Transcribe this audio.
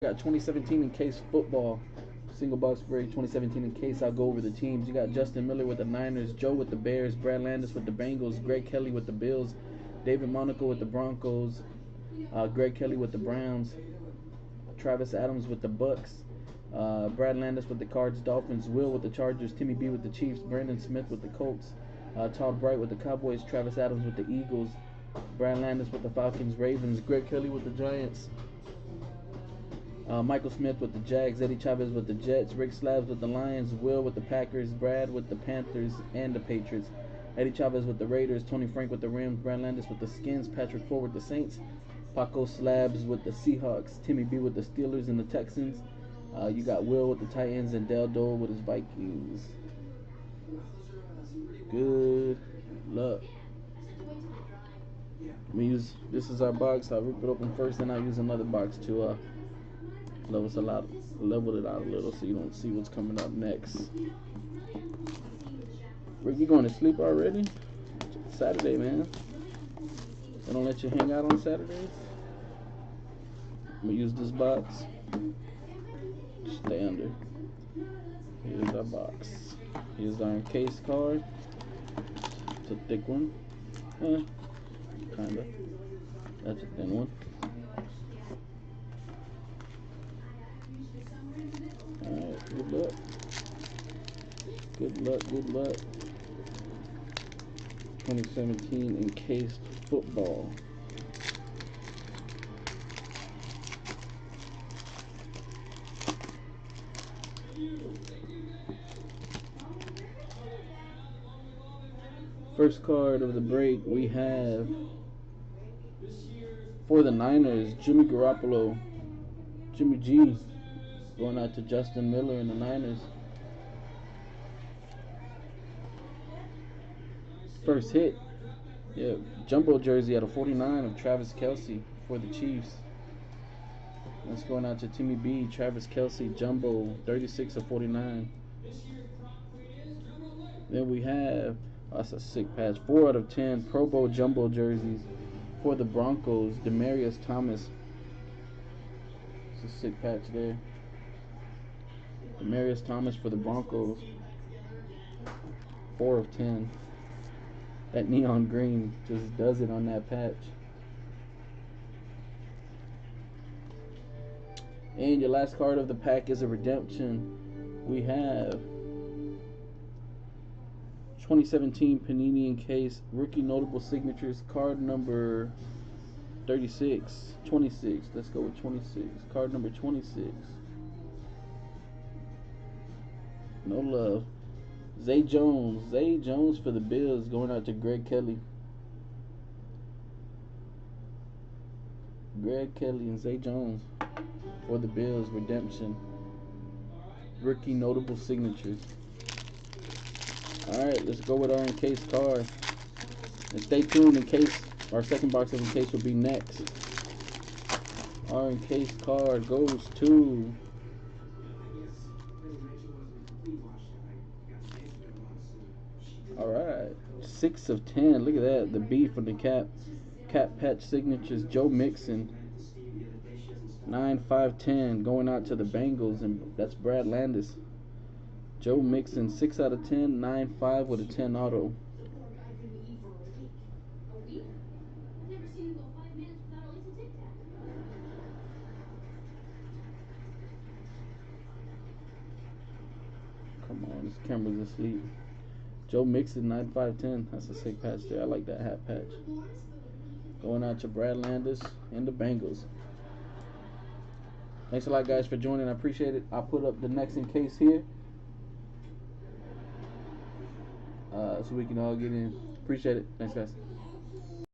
Got 2017 Encased football, single box break. 2017 Encased. I'll go over the teams. You got Justin Miller with the Niners, Joe with the Bears, Brad Landis with the Bengals, Greg Kelly with the Bills, David Monaco with the Broncos, Greg Kelly with the Browns, Travis Adams with the Bucks, Brad Landis with the Cards, Dolphins, Will with the Chargers, Timmy B with the Chiefs, Brandon Smith with the Colts, Todd Bright with the Cowboys, Travis Adams with the Eagles, Brad Landis with the Falcons, Ravens, Greg Kelly with the Giants, Michael Smith with the Jags, Eddie Chavez with the Jets, Rick Slabs with the Lions, Will with the Packers, Brad with the Panthers and the Patriots, Eddie Chavez with the Raiders, Tony Frank with the Rams, Brad Landis with the Skins, Patrick Ford with the Saints, Paco Slabs with the Seahawks, Timmy B with the Steelers and the Texans. You got Will with the Titans and Del Dole with his Vikings. Good luck. This is our box. I'll rip it open first, and I'll use another box to level it out a little so you don't see what's coming up next. Rick, you going to sleep already? It's Saturday, man. They don't let you hang out on Saturdays? I'm going to use this box. Stay under. Here's our box. Here's our encased card. It's a thick one. Kinda. That's a thin one. Alright, good luck. Good luck, good luck. 2017 Encased football. First card of the break we have for the Niners, Jimmy Garoppolo, Jimmy G, going out to Justin Miller and the Niners. First hit, yeah, jumbo jersey out of 49 of Travis Kelce for the Chiefs. That's going out to Timmy B, Travis Kelce, jumbo, 36 of 49. Then we have, that's a sick patch, 4 out of 10 Pro Bowl jumbo jerseys for the Broncos, Demaryius Thomas. It's a sick patch there. Demaryius Thomas for the Broncos, 4 of 10. That neon green just does it on that patch. And your last card of the pack is a redemption. We have 2017 Panini Encased Rookie Notable Signatures, card number 36. 26. Let's go with 26. Card number 26. No love. Zay Jones. Zay Jones for the Bills, going out to Greg Kelly. Greg Kelly and Zay Jones for the Bills, redemption. Rookie Notable Signatures. Alright, let's go with our encased card. And stay tuned in case our second box of encased will be next. Our encased card goes to alright, 6 of 10. Look at that. The B from the cap patch signatures, Joe Mixon. 9, 5, 10 going out to the Bengals, and that's Brad Landis. Joe Mixon, 6 out of 10, 9, 5 with a 10 auto. Come on, this camera's asleep. Joe Mixon, 9, 5, 10. That's a sick patch there. I like that hat patch. Going out to Brad Landis and the Bengals. Thanks a lot, guys, for joining. I appreciate it. I'll put up the next encase here, so we can all get in. Appreciate it. Thanks, guys.